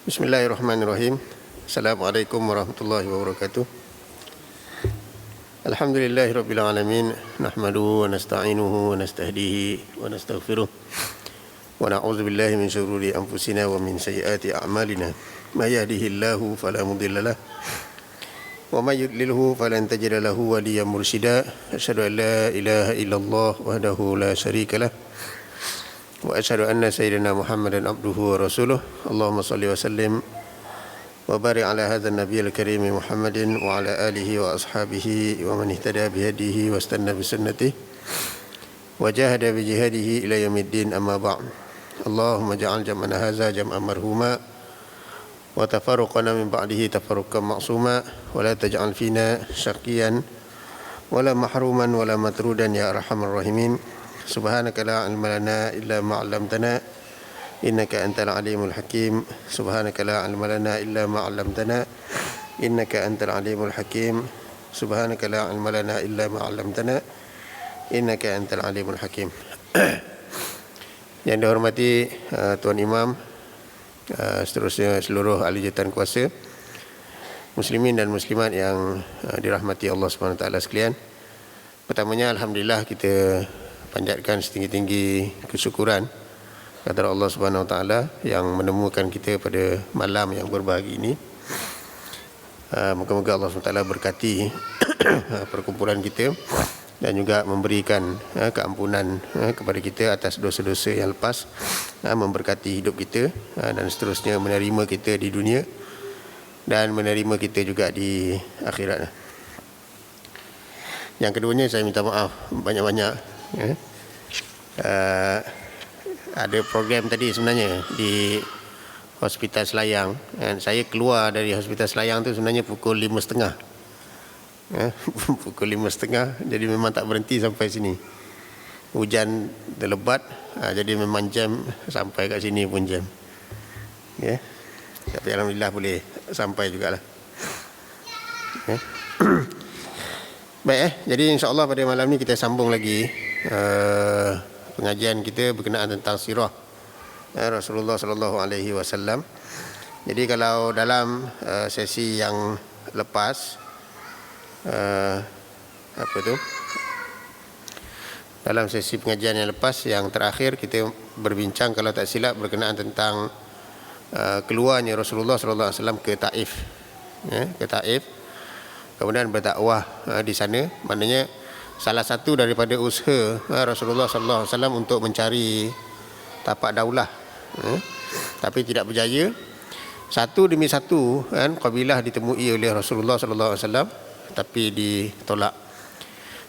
Bismillahirrahmanirrahim. Assalamualaikum warahmatullahi wabarakatuh. Alhamdulillahirabbil alamin. Nahmaduhu wa nasta'inuhu wa nastahdihi wa nastaghfiruh. Wa na'udzu billahi min syururi anfusina wa min sayyiati a'malina. May yahdihillahu fala mudilla lahu wa may yudlilhu falan tajida lahu waliyyan mursyida. Asyhadu an la ilaha illallah wahdahu la syarika lahu wa asyhadu anna sayyidina Muhammadan abduhu wa rasuluh. Allahumma salli wa sallim wa barik ala hadzal nabiyil karim Muhammadin wa ala alihi wa ashabihi wa man ihtada bi hadihi wa istanna bi sunnatihi wa jahada bi jihadihi ila yaumiddin, amma ba'd. Allahumma ja'al jam'ana hadza jam'an marhuma wa tafarruqana min ba'dihi tafarruqan ma'suma wa la taj'al fina syaqiyan wa la mahruman wa la matrudan ya arhamar rahimin. Subhanaka la ilma lana illa ma 'allamtana innaka antal alimul hakim. Subhanaka la ilma lana illa ma 'allamtana innaka antal alimul hakim. Subhanaka la ilma lana illa ma 'allamtana innaka antal alimul hakim. Yang dihormati Tuan Imam, seterusnya seluruh ahli jawatan kuasa, muslimin dan muslimat yang dirahmati Allah Subhanahu wa taala sekalian. Pertamanya alhamdulillah kita panjatkan setinggi-tinggi kesyukuran kepada Allah Subhanahu wa taala yang menemukan kita pada malam yang berbahagia ini. Moga-moga Allah Subhanahu wa taala berkati perkumpulan kita dan juga memberikan keampunan kepada kita atas dosa-dosa yang lepas, memberkati hidup kita dan seterusnya menerima kita di dunia dan menerima kita juga di akhirat. Yang keduanya, saya minta maaf banyak-banyak. Ada program tadi sebenarnya di Hospital Selayang, dan saya keluar dari Hospital Selayang tu sebenarnya pukul 5.30. Pukul 5.30, jadi memang tak berhenti sampai sini. Hujan terlebat, jadi memang jam sampai kat sini pun jam. Tapi alhamdulillah boleh sampai jugalah. Baik, jadi insya-Allah pada malam ni kita sambung lagi pengajian kita berkenaan tentang sirah Rasulullah sallallahu alaihi wasallam. Jadi kalau dalam sesi yang lepas, dalam sesi pengajian yang lepas, yang terakhir kita berbincang kalau tak silap berkenaan tentang keluarnya Rasulullah sallallahu alaihi wasallam ke Taif, ke Taif, kemudian berdakwah di sana. Maknanya salah satu daripada usaha Rasulullah sallallahu alaihi wasallam untuk mencari tapak daulah, tapi tidak berjaya. Satu demi satu kabilah ditemui oleh Rasulullah sallallahu alaihi wasallam, tapi ditolak.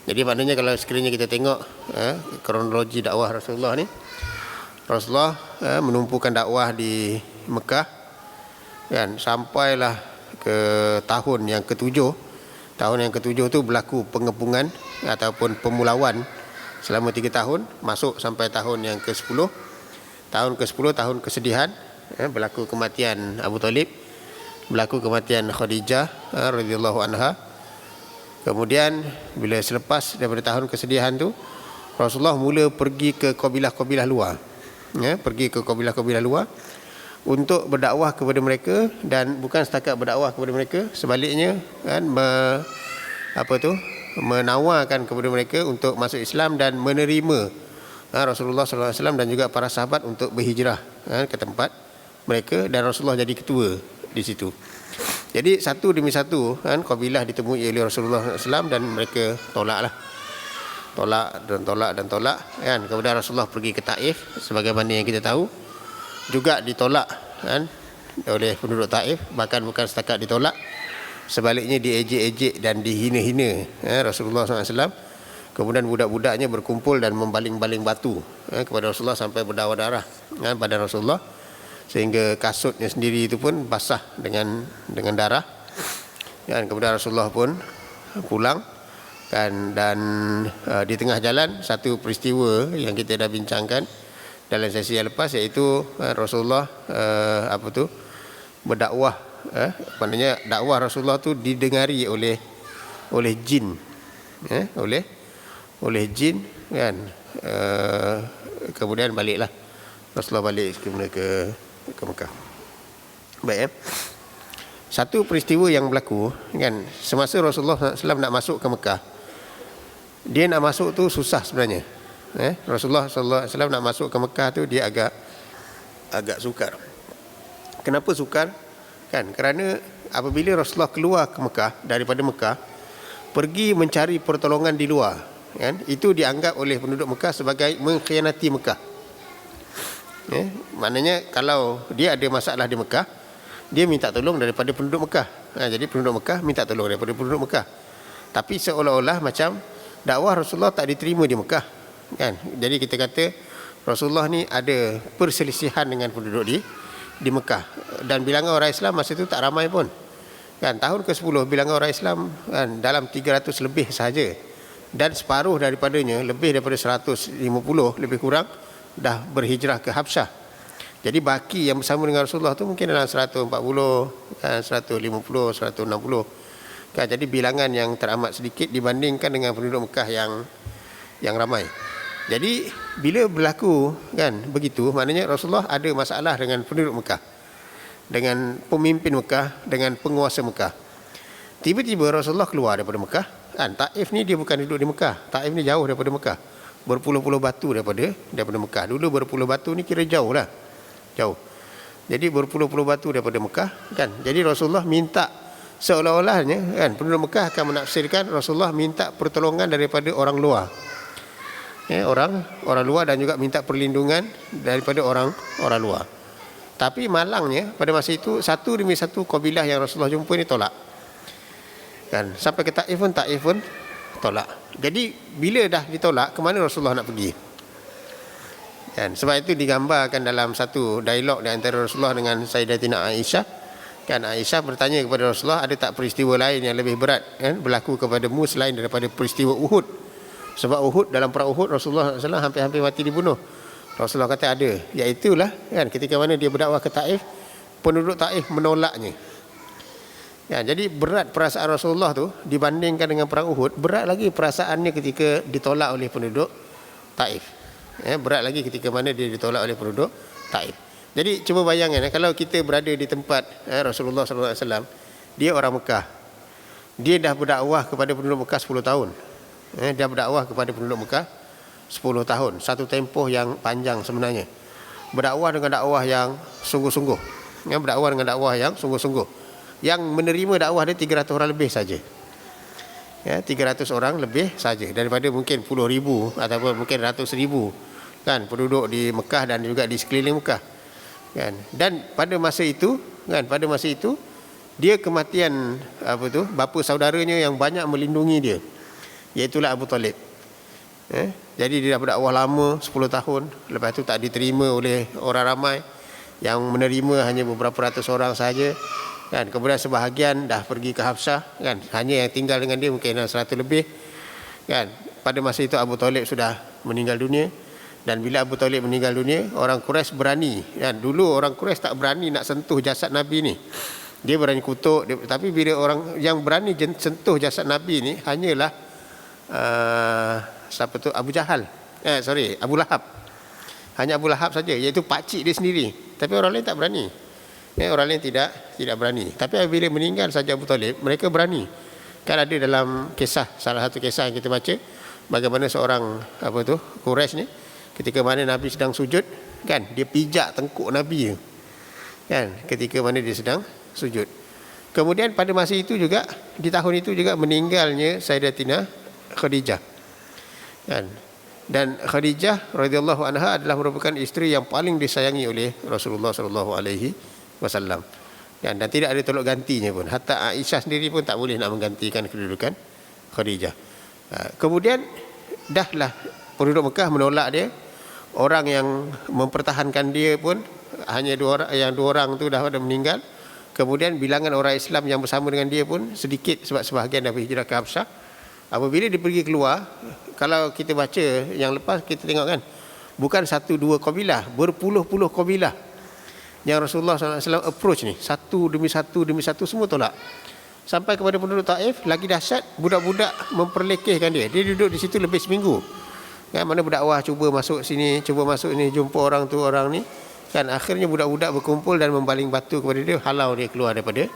Jadi maknanya kalau sekiranya kita tengok kronologi dakwah Rasulullah ni, Rasulullah menumpukan dakwah di Mekah kan, sampailah ke tahun yang ke-7. Tahun yang ke-7 tu berlaku pengepungan ataupun pemulawan selama 3 tahun, masuk sampai tahun yang ke-10. Tahun ke-10 tahun kesedihan, berlaku kematian Abu Talib, berlaku kematian Khadijah radhiyallahu anha. Kemudian bila selepas daripada tahun kesedihan tu, Rasulullah mula pergi ke kabilah-kabilah luar, pergi ke kabilah-kabilah luar untuk berdakwah kepada mereka, dan bukan setakat berdakwah kepada mereka, sebaliknya menawarkan kepada mereka untuk masuk Islam dan menerima Rasulullah sallallahu alaihi wasallam dan juga para sahabat untuk berhijrah ke tempat mereka, dan Rasulullah jadi ketua di situ. Jadi satu demi satu kabilah ditemui oleh Rasulullah sallallahu alaihi wasallam dan mereka tolak Kemudian Rasulullah pergi ke Taif, sebagaimana yang kita tahu, juga ditolak oleh penduduk Taif. Bahkan bukan setakat ditolak, sebaliknya diejek-ejek dan dihina-hina Rasulullah SAW. Kemudian budak-budaknya berkumpul dan membaling-baling batu kepada Rasulullah sampai berdarah-darah pada Rasulullah, sehingga kasutnya sendiri itu pun basah dengan darah. Dan kemudian Rasulullah pun pulang dan di tengah jalan satu peristiwa yang kita dah bincangkan dalam sesi yang lepas, iaitu Rasulullah berdakwah, maknanya dakwah Rasulullah tu didengari oleh jin, oleh jin kan. Kemudian baliklah Rasulullah balik ke Mekah. Baik. Satu peristiwa yang berlaku kan, semasa Rasulullah SAW nak masuk ke Mekah. Dia nak masuk tu susah sebenarnya. Rasulullah SAW nak masuk ke Mekah tu dia agak sukar. Kenapa sukar? Kan kerana apabila Rasulullah keluar ke Mekah, daripada Mekah pergi mencari pertolongan di luar, kan, itu dianggap oleh penduduk Mekah sebagai mengkhianati Mekah. Maknanya kalau dia ada masalah di Mekah, dia minta tolong daripada penduduk Mekah. Jadi penduduk Mekah minta tolong daripada penduduk Mekah. Tapi seolah-olah macam dakwah Rasulullah tak diterima di Mekah, kan. Jadi kita kata Rasulullah ni ada perselisihan dengan penduduk di Mekah, dan bilangan orang Islam masa itu tak ramai pun, kan. Tahun ke-10 bilangan orang Islam kan dalam 300 lebih sahaja, dan separuh daripadanya, lebih daripada 150 lebih kurang, dah berhijrah ke Habsyah. Jadi baki yang bersama dengan Rasulullah tu mungkin dalam 140, kan, 150, 160, kan. Jadi bilangan yang teramat sedikit dibandingkan dengan penduduk Mekah yang ramai. Jadi bila berlaku kan begitu, maknanya Rasulullah ada masalah dengan penduduk Mekah, dengan pemimpin Mekah, dengan penguasa Mekah. Tiba-tiba Rasulullah keluar daripada Mekah, kan. Taif ni dia bukan duduk di Mekah. Taif ni jauh daripada Mekah, berpuluh-puluh batu daripada Mekah. Dulu berpuluh batu ni kira jauh lah, jauh. Jadi berpuluh-puluh batu daripada Mekah, kan. Jadi Rasulullah minta, seolah-olahnya kan penduduk Mekah akan menafsirkan Rasulullah minta pertolongan daripada orang luar, orang luar, dan juga minta perlindungan daripada orang luar. Tapi malangnya pada masa itu satu demi satu kabilah yang Rasulullah jumpa ni tolak, kan. Sampai ke Taif pun tolak. Jadi bila dah ditolak, ke mana Rasulullah nak pergi, kan. Sebab itu digambarkan dalam satu dialog di antara Rasulullah dengan Sayyidatina Aisyah, kan. Aisyah bertanya kepada Rasulullah, ada tak peristiwa lain yang lebih berat, kan, berlaku kepadamu selain daripada peristiwa Uhud? Sebab Uhud, dalam perang Uhud Rasulullah SAW hampir-hampir mati dibunuh. Rasulullah kata ada, iaitulah kan ketika mana dia berdakwah ke Taif, penduduk Taif menolaknya. Ya, jadi berat perasaan Rasulullah tu dibandingkan dengan perang Uhud, berat lagi perasaannya ketika ditolak oleh penduduk Taif. Berat lagi ketika mana dia ditolak oleh penduduk Taif. Jadi cuba bayangkan, kalau kita berada di tempat Rasulullah SAW, dia orang Mekah, dia dah berdakwah kepada penduduk Mekah 10 tahun. Dia berdakwah kepada penduduk Mekah 10 tahun. Satu tempoh yang panjang sebenarnya. Berdakwah dengan dakwah yang sungguh-sungguh. Berdakwah dengan dakwah yang sungguh-sungguh. Yang menerima dakwah dia 300 orang lebih saja. 300 orang lebih saja daripada mungkin puluh ribu ataupun mungkin ratus ribu, kan, penduduk di Mekah dan juga di sekeliling Mekah, kan. Dan pada masa itu, kan, dia kematian bapa saudaranya yang banyak melindungi dia, iaitulah Abu Talib. Jadi dia dah berdakwah lama 10 tahun. Lepas tu tak diterima oleh orang ramai, yang menerima hanya beberapa ratus orang saja, kan. Kemudian sebahagian dah pergi ke Habsyah, kan. Hanya yang tinggal dengan dia mungkin 100 lebih, kan. Pada masa itu Abu Talib sudah meninggal dunia. Dan bila Abu Talib meninggal dunia, orang Quraisy berani, kan. Dulu orang Quraisy tak berani nak sentuh jasad Nabi ni. Dia berani kutuk, tapi bila orang yang berani sentuh jasad Nabi ni hanyalah siapa tu, Abu Lahab. Hanya Abu Lahab saja, iaitu pakcik dia sendiri. Tapi orang lain tak berani. Orang lain tidak berani. Tapi bila meninggal saja Abu Talib, mereka berani. Kan ada dalam kisah, salah satu kisah yang kita baca, bagaimana seorang Quraisy ni, ketika mana Nabi sedang sujud, kan, dia pijak tengkuk Nabi, kan, ketika mana dia sedang sujud. Kemudian pada masa itu juga, di tahun itu juga meninggalnya Sayyidatina Khadijah, kan. Dan Khadijah radhiyallahu anha adalah merupakan isteri yang paling disayangi oleh Rasulullah sallallahu alaihi wasallam, dan tidak ada tolak gantinya pun. Hatta Aisyah sendiri pun tak boleh nak menggantikan kedudukan Khadijah. Kemudian dahlah penduduk Mekah menolak dia. Orang yang mempertahankan dia pun hanya dua orang tu dah meninggal. Kemudian bilangan orang Islam yang bersama dengan dia pun sedikit, sebab sebahagian dah berhijrah ke Habsyah. Apabila dia pergi keluar, kalau kita baca yang lepas, kita tengok, kan, bukan satu dua kabilah, berpuluh-puluh kabilah yang Rasulullah SAW approach ni, satu demi satu semua tolak. Sampai kepada penduduk Taif, lagi dahsyat, budak-budak memperlekehkan dia. Dia duduk di situ lebih seminggu, kan, mana berdakwah, cuba masuk sini, jumpa orang tu, orang ni, Kan akhirnya budak-budak berkumpul dan membaling batu kepada dia, halau dia keluar daripada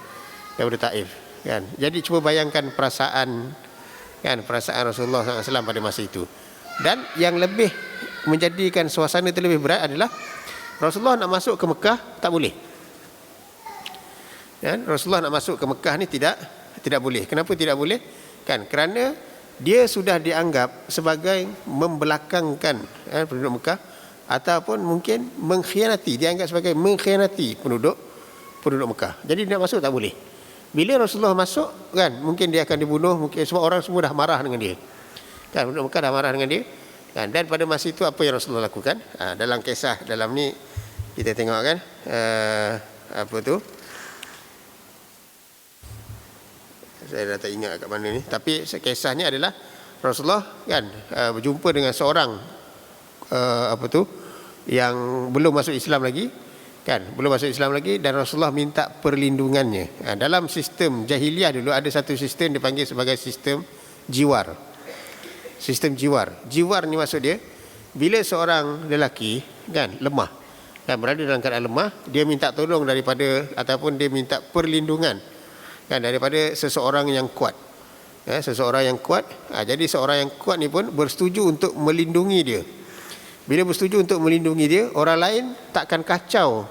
Taif. Kan. Jadi cuba bayangkan perasaan Rasulullah SAW pada masa itu. Dan yang lebih menjadikan suasana itu lebih berat adalah Rasulullah nak masuk ke Mekah tak boleh. Kan? Rasulullah nak masuk ke Mekah ni tidak boleh. Kenapa tidak boleh? Kan kerana dia sudah dianggap sebagai membelakangkan penduduk Mekah, ataupun mungkin dianggap sebagai mengkhianati penduduk Mekah. Jadi dia nak masuk tak boleh. Bila Rasulullah masuk, kan mungkin dia akan dibunuh, mungkin sebab orang semua dah marah dengan dia. Kan penduduk Mekah dah marah dengan dia. Kan, dan pada masa itu apa yang Rasulullah lakukan? Dalam kisah dalam ni kita tengok kan, apa tu? Saya dah tak ingat kat mana ni. Tapi kisahnya adalah Rasulullah kan berjumpa dengan seorang yang belum masuk Islam lagi. Kan, belum masuk Islam lagi, dan Rasulullah minta perlindungannya. Dalam sistem jahiliah dulu ada satu sistem dipanggil sebagai sistem jiwar. Sistem jiwar. Jiwar ni maksud dia, bila seorang lelaki kan lemah, kan berada dalam keadaan lemah, dia minta tolong daripada ataupun dia minta perlindungan kan daripada seseorang yang kuat. Seseorang yang kuat. Jadi seorang yang kuat ni pun bersetuju untuk melindungi dia. Bila bersetuju untuk melindungi dia, orang lain takkan kacau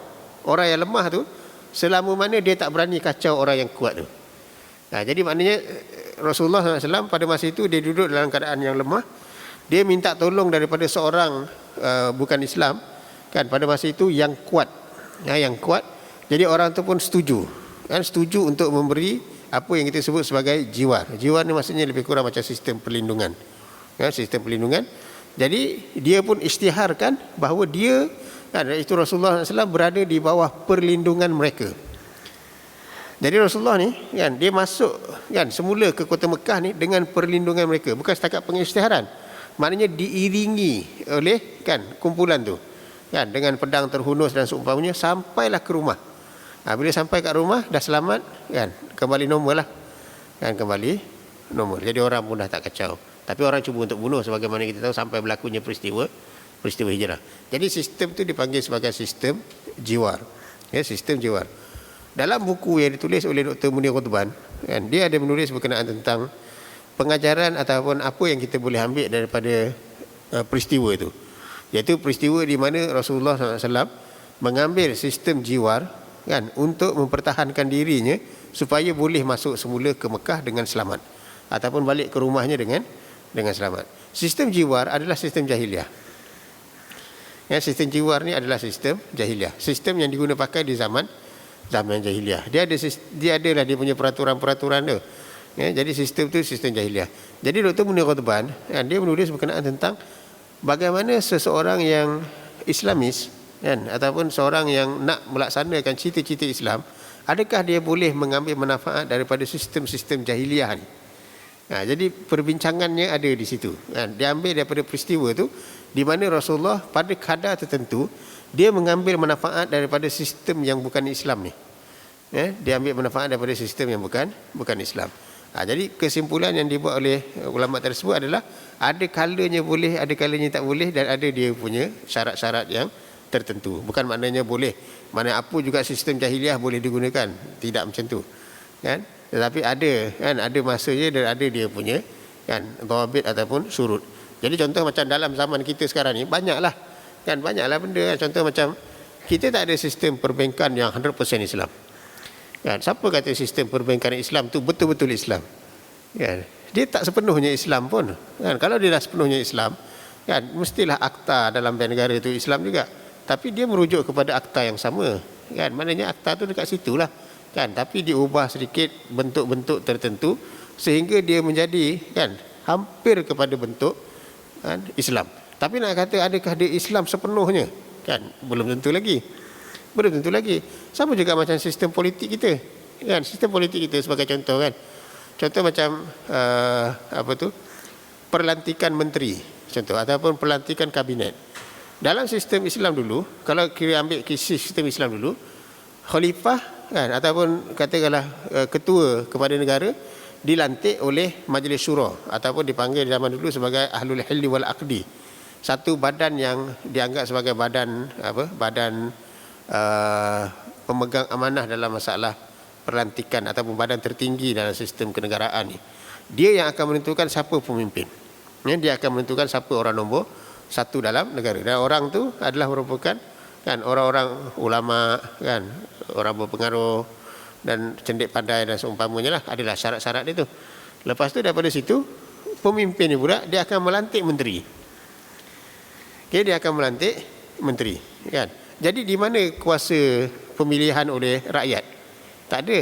orang yang lemah tu selama mana dia tak berani kacau orang yang kuat tu. Jadi maknanya Rasulullah SAW pada masa itu dia duduk dalam keadaan yang lemah. Dia minta tolong daripada seorang bukan Islam kan pada masa itu yang kuat. Yang kuat. Jadi orang tu pun setuju. Setuju untuk memberi apa yang kita sebut sebagai jiwar. Jiwar ni maksudnya lebih kurang macam sistem perlindungan. Sistem perlindungan. Jadi dia pun isytiharkan bahawa dia itu Rasulullah SAW berada di bawah perlindungan mereka. Jadi Rasulullah ni kan dia masuk kan semula ke kota Mekah ni dengan perlindungan mereka, bukan setakat pengisytiharan. Maknanya diiringi oleh kan kumpulan tu kan dengan pedang terhunus dan seumpamanya sampailah ke rumah. Bila sampai kat rumah dah selamat kan, kembali normal lah. Kan kembali normal. Jadi orang pun dah tak kacau. Tapi orang cuba untuk bunuh sebagaimana kita tahu sampai berlakunya peristiwa hijrah. Jadi sistem tu dipanggil sebagai sistem jiwar. Sistem jiwar. Dalam buku yang ditulis oleh Dr. Munir Qutban, kan, dia ada menulis berkenaan tentang pengajaran ataupun apa yang kita boleh ambil daripada peristiwa itu. Iaitu peristiwa di mana Rasulullah SAW mengambil sistem jiwar kan, untuk mempertahankan dirinya supaya boleh masuk semula ke Mekah dengan selamat. Ataupun balik ke rumahnya dengan selamat. Sistem jiwar adalah sistem jahiliah. Sistem jiwar ni adalah sistem jahiliah. Sistem yang digunakan pakai di zaman jahiliah. Dia adalah dia punya peraturan-peraturan dia. Jadi sistem tu sistem jahiliah. Jadi Dr. Munir Qutban dia menulis berkenaan tentang bagaimana seseorang yang Islamis kan, ataupun seorang yang nak melaksanakan cita-cita Islam, adakah dia boleh mengambil manfaat daripada sistem-sistem jahiliah ni. Jadi perbincangannya ada di situ. Dia ambil daripada peristiwa tu di mana Rasulullah pada kadar tertentu dia mengambil manfaat daripada sistem yang bukan Islam ni. Dia ambil manfaat daripada sistem yang bukan Islam. Jadi kesimpulan yang dibuat oleh ulama tersebut adalah ada kalanya boleh, ada kalanya tak boleh, dan ada dia punya syarat-syarat yang tertentu. Bukan maknanya boleh, mana apa juga sistem jahiliah boleh digunakan. Tidak macam tu. Kan? Tetapi ada masanya dan ada dia punya kan dhawabit ataupun syurut. Jadi contoh macam dalam zaman kita sekarang ni banyaklah benda. Contoh macam kita tak ada sistem perbankan yang 100% Islam. Kan, siapa kata sistem perbankan Islam tu betul-betul Islam? Kan, dia tak sepenuhnya Islam pun. Kan, kalau dia dah sepenuhnya Islam, kan mestilah akta dalam bank negara itu Islam juga. Tapi dia merujuk kepada akta yang sama. Kan, maknanya akta tu dekat situlah. Kan, tapi diubah sedikit bentuk-bentuk tertentu sehingga dia menjadi kan hampir kepada bentuk kan Islam. Tapi nak kata adakah dia Islam sepenuhnya? Kan belum tentu lagi. Sama juga macam sistem politik kita. Kan sistem politik kita sebagai contoh kan. Contoh macam pelantikan menteri contoh ataupun pelantikan kabinet. Dalam sistem Islam dulu, kalau kita ambil sistem Islam dulu, khalifah kan ataupun katakanlah ketua kepada negara dilantik oleh Majlis Syura ataupun dipanggil zaman dulu sebagai Ahlul Hilli wal Aqdi. Satu badan yang dianggap sebagai badan pemegang amanah dalam masalah pelantikan ataupun badan tertinggi dalam sistem kenegaraan ni. Dia yang akan menentukan siapa pemimpin. Dia akan menentukan siapa orang nombor satu dalam negara. Dan orang tu adalah merupakan kan orang-orang ulama, kan, orang berpengaruh dan cendik pandai dan seumpamanya lah, adalah syarat-syarat dia tu. Lepas tu daripada situ, pemimpin ni pula dia akan melantik menteri. Okay, dia akan melantik menteri, kan. Jadi di mana kuasa pemilihan oleh rakyat? Tak ada.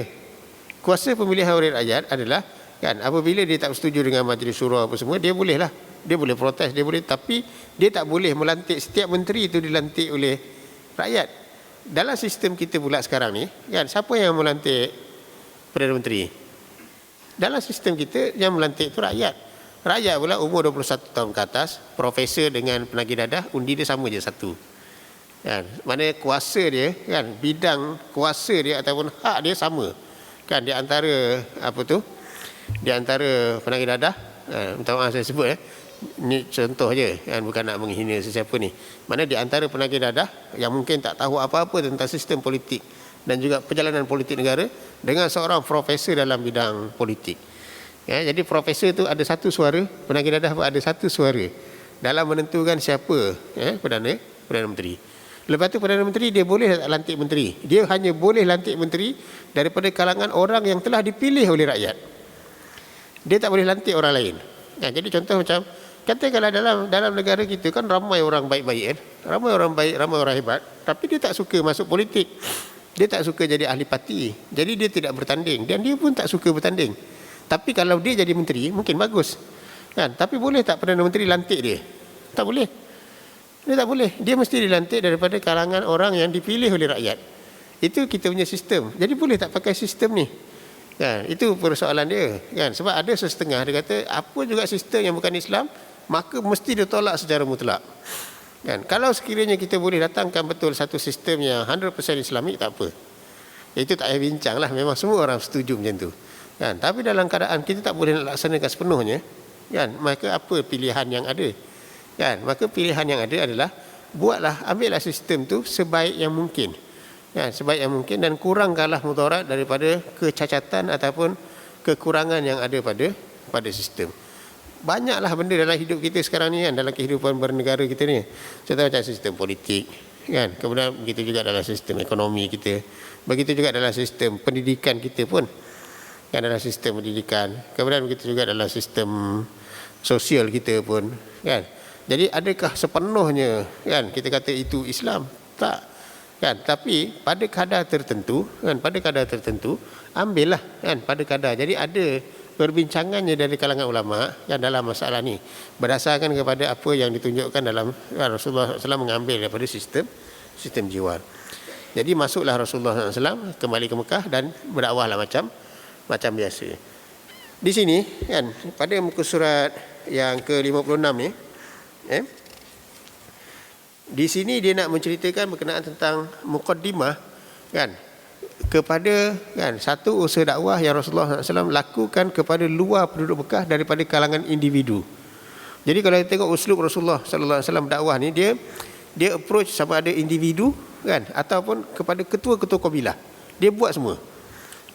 Kuasa pemilihan oleh rakyat adalah, kan, apabila dia tak setuju dengan majlis syura apa semua, dia boleh lah, dia boleh protes, dia boleh, tapi dia tak boleh melantik setiap menteri itu dilantik oleh rakyat. Dalam sistem kita pula sekarang ni, kan, siapa yang melantik Perdana Menteri? Dalam sistem kita yang melantik itu rakyat. Rakyat pula umur 21 tahun ke atas, profesor dengan penagih dadah, undi dia sama je satu. Kan, maknanya kuasa dia, kan, bidang kuasa dia ataupun hak dia sama. Kan, di antara apa tu? Di antara penagih dadah, minta maaf saya sebut ni contoh je, kan, bukan nak menghina sesiapa ni. Mana di antara penagih dadah yang mungkin tak tahu apa-apa tentang sistem politik dan juga perjalanan politik negara, dengan seorang profesor dalam bidang politik. Ya, jadi profesor tu ada satu suara, penagih dadah pun ada satu suara dalam menentukan siapa Perdana Menteri. Lepas tu Perdana Menteri dia boleh tak lantik menteri. Dia hanya boleh lantik menteri daripada kalangan orang yang telah dipilih oleh rakyat. Dia tak boleh lantik orang lain. Ya, jadi contoh macam, katakanlah dalam negara kita kan ramai orang baik-baik, kan? Ramai orang baik, ramai orang hebat, tapi dia tak suka masuk politik. Dia tak suka jadi ahli parti. Jadi dia tidak bertanding dan dia pun tak suka bertanding. Tapi kalau dia jadi menteri mungkin bagus. Kan? Tapi boleh tak Perdana Menteri lantik dia? Tak boleh. Dia tak boleh. Dia mesti dilantik daripada kalangan orang yang dipilih oleh rakyat. Itu kita punya sistem. Jadi boleh tak pakai sistem ni? Kan, itu persoalan dia, kan. Sebab ada setengah dia kata apa juga sistem yang bukan Islam maka mesti ditolak secara mutlak, kan. Kalau sekiranya kita boleh datangkan betul satu sistem yang 100% Islamik, tak apa, itu tak payah bincang lah, memang semua orang setuju macam tu, kan. Tapi dalam keadaan kita tak boleh nak laksanakan sepenuhnya, kan, maka apa pilihan yang ada, kan. Maka pilihan yang ada adalah ambillah sistem tu sebaik yang mungkin, ya, sebaik yang mungkin, dan kurangkanlah mudarat daripada kecacatan ataupun kekurangan yang ada pada sistem. Banyaklah benda dalam hidup kita sekarang ni, kan, dalam kehidupan bernegara kita ni. Contoh macam sistem politik, kan. Kemudian begitu juga dalam sistem ekonomi kita. Begitu juga dalam sistem pendidikan kita pun. Kan, dalam sistem pendidikan. Kemudian begitu juga dalam sistem sosial kita pun, kan. Jadi adakah sepenuhnya, kan, kita kata itu Islam? Tak. Kan, tapi pada kadar tertentu, kan, pada kadar tertentu ambillah, kan, pada kadar. Jadi ada perbincangannya dari kalangan ulama, kan, dalam masalah ni berdasarkan kepada apa yang ditunjukkan dalam Rasulullah SAW mengambil daripada sistem jiwar. Jadi masuklah Rasulullah SAW kembali ke Mekah dan berdakwahlah macam biasa. Di sini, kan, pada muka surat yang ke-56 ni, di sini dia nak menceritakan berkenaan tentang muqaddimah, kan, kepada, kan, satu usaha dakwah yang Rasulullah SAW lakukan kepada luar penduduk Mekah daripada kalangan individu. Jadi kalau kita tengok uslub Rasulullah SAW dakwah ni, dia approach sama ada individu, kan, ataupun kepada ketua-ketua kabilah. Dia buat semua.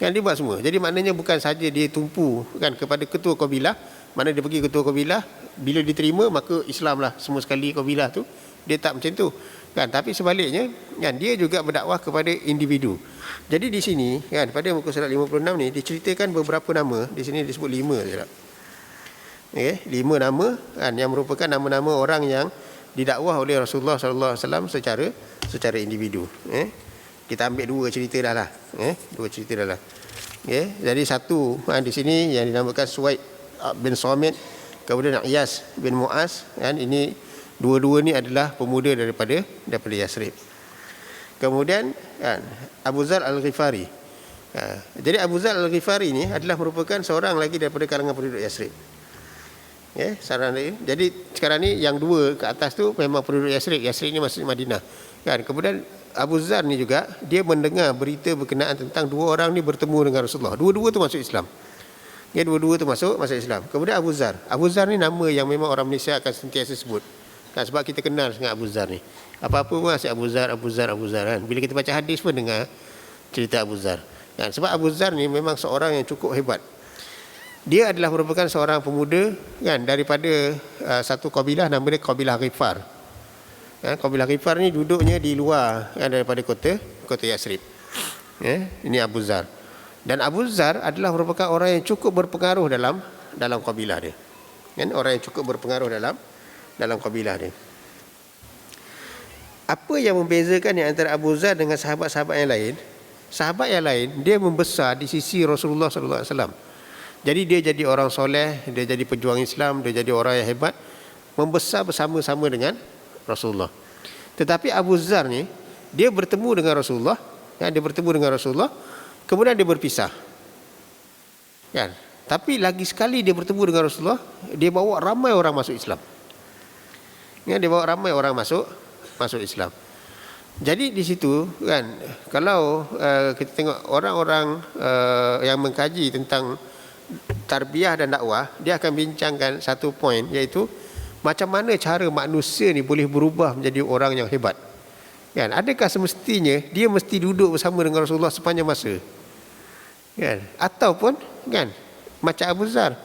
Kan, dia buat semua. Jadi maknanya bukan saja dia tumpu, kan, kepada ketua kabilah, mana dia pergi ketua kabilah, bila diterima maka Islamlah semua sekali kabilah tu. Dia tak macam tu, kan. Tapi sebaliknya, kan, dia juga berdakwah kepada individu. Jadi di sini, kan, pada muka surat 56 ni diceritakan beberapa nama. Di sini disebut 5 saja. Okey, 5 nama, kan, yang merupakan nama-nama orang yang didakwah oleh Rasulullah sallallahu alaihi wasallam secara individu. Kita ambil 2 cerita dah lah. 2 cerita dah lah. Okey, jadi satu, di sini yang dinamakan Suwaid bin Samit, kemudian Iyas bin Muaz, kan, ini dua-dua ni adalah pemuda daripada Yasrib. Kemudian, kan, Abu Dzar Al-Ghifari. Jadi Abu Dzar Al-Ghifari ni adalah merupakan seorang lagi daripada kalangan penduduk Yasrib. Seorang lagi. Jadi sekarang ni yang 2 ke atas tu memang penduduk Yasrib. Yasrib ni maksudnya Madinah. Kan, kemudian Abu Dzar ni juga dia mendengar berita berkenaan tentang 2 orang ni bertemu dengan Rasulullah. Dua-dua tu masuk Islam. Dua-dua tu masuk Islam. Kemudian Abu Dzar ni nama yang memang orang Malaysia akan sentiasa sebut. Kan, sebab kita kenal dengan Abu Dzar ni. Apa-apa pun asyik Abu Zar, Abu Zar, Abu Zar kan. Bila kita baca hadis pun dengar cerita Abu Zar. Kan? Sebab Abu Zar ni memang seorang yang cukup hebat. Dia adalah merupakan seorang pemuda kan daripada satu kabilah, nama dia kabilah Ghifar. Kabilah Ghifar ni duduknya di luar kan, daripada kota Yathrib. Ini Abu Zar. Dan Abu Zar adalah merupakan orang yang cukup berpengaruh dalam kabilah dia. Kan, orang yang cukup berpengaruh dalam kabilah dia. Apa yang membezakan di antara Abu Zar dengan sahabat-sahabat yang lain? Sahabat yang lain dia membesar di sisi Rasulullah sallallahu alaihi wasallam. Jadi dia jadi orang soleh, dia jadi pejuang Islam, dia jadi orang yang hebat, membesar bersama-sama dengan Rasulullah. Tetapi Abu Zar ni dia bertemu dengan Rasulullah, kemudian dia berpisah. Kan? Tapi lagi sekali dia bertemu dengan Rasulullah, dia bawa ramai orang masuk Islam. Dia bawa ramai orang masuk Islam. Jadi di situ kan, kalau kita tengok orang-orang yang mengkaji tentang tarbiyah dan dakwah, dia akan bincangkan satu poin, iaitu macam mana cara manusia ni boleh berubah menjadi orang yang hebat. Kan? Adakah semestinya dia mesti duduk bersama dengan Rasulullah sepanjang masa? Kan? Ataupun kan macam Abu Zar.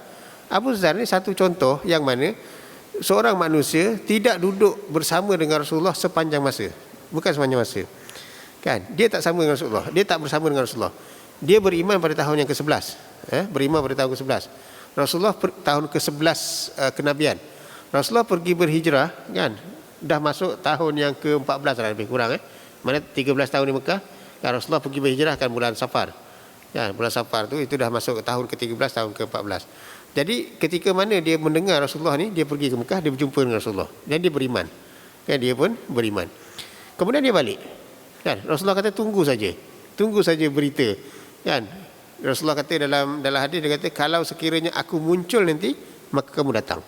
Abu Zar ni satu contoh yang mana seorang manusia tidak duduk bersama dengan Rasulullah sepanjang masa. Bukan sepanjang masa. Kan? Dia tak sama dengan Rasulullah. Dia tak bersama dengan Rasulullah. Dia beriman pada tahun yang ke-11. Beriman pada tahun ke-11. Rasulullah tahun ke-11 kenabian. Rasulullah pergi berhijrah kan, dah masuk tahun yang ke-14 lah lebih kurang. Mana 13 tahun di Mekah, kan Rasulullah pergi berhijrah kan bulan Safar. Ya, bulan Safar tu itu dah masuk ke tahun ke-13, tahun ke-14. Jadi ketika mana dia mendengar Rasulullah ni, dia pergi ke Mekah, dia berjumpa dengan Rasulullah dan dia beriman. Kan, dia pun beriman. Kemudian dia balik. Kan, Rasulullah kata tunggu saja berita. Kan, Rasulullah kata dalam hadis, dia kata kalau sekiranya aku muncul nanti, maka kamu datang.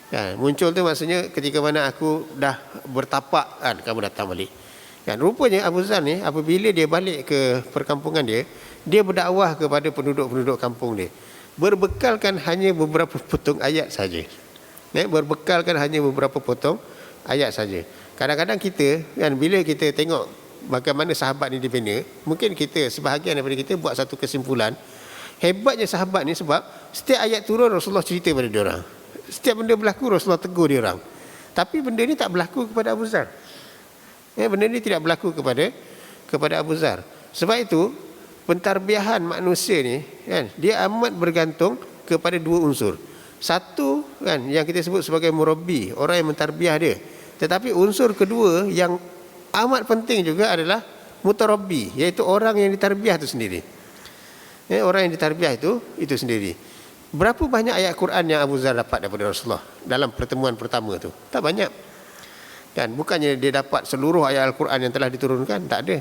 Kan, muncul tu maksudnya ketika mana aku dah bertapak kan, kamu datang balik. Kan, rupanya Abu Zar ni apabila dia balik ke perkampungan dia berdakwah kepada penduduk-penduduk kampung dia. Berbekalkan hanya beberapa potong ayat saja. Berbekalkan hanya beberapa potong ayat saja. Kadang-kadang kita kan bila kita tengok bagaimana sahabat ni dibina, mungkin kita sebahagian daripada kita buat satu kesimpulan, hebatnya sahabat ni sebab setiap ayat turun Rasulullah cerita pada dia orang. Setiap benda berlaku Rasulullah tegur dia orang. Tapi benda ni tak berlaku kepada Abu Zar. Benda ni tidak berlaku kepada Abu Zar. Sebab itu pentarbiahan manusia ni kan, dia amat bergantung kepada dua unsur. Satu kan yang kita sebut sebagai murabbi, orang yang mentarbiah dia. Tetapi unsur kedua yang amat penting juga adalah mutarabbi, iaitu orang yang ditarbiah itu sendiri. Orang yang ditarbiah itu sendiri. Berapa banyak ayat Quran yang Abu Zar dapat daripada Rasulullah dalam pertemuan pertama tu? Tak banyak. Kan, bukannya dia dapat seluruh ayat Al-Quran yang telah diturunkan, tak ada.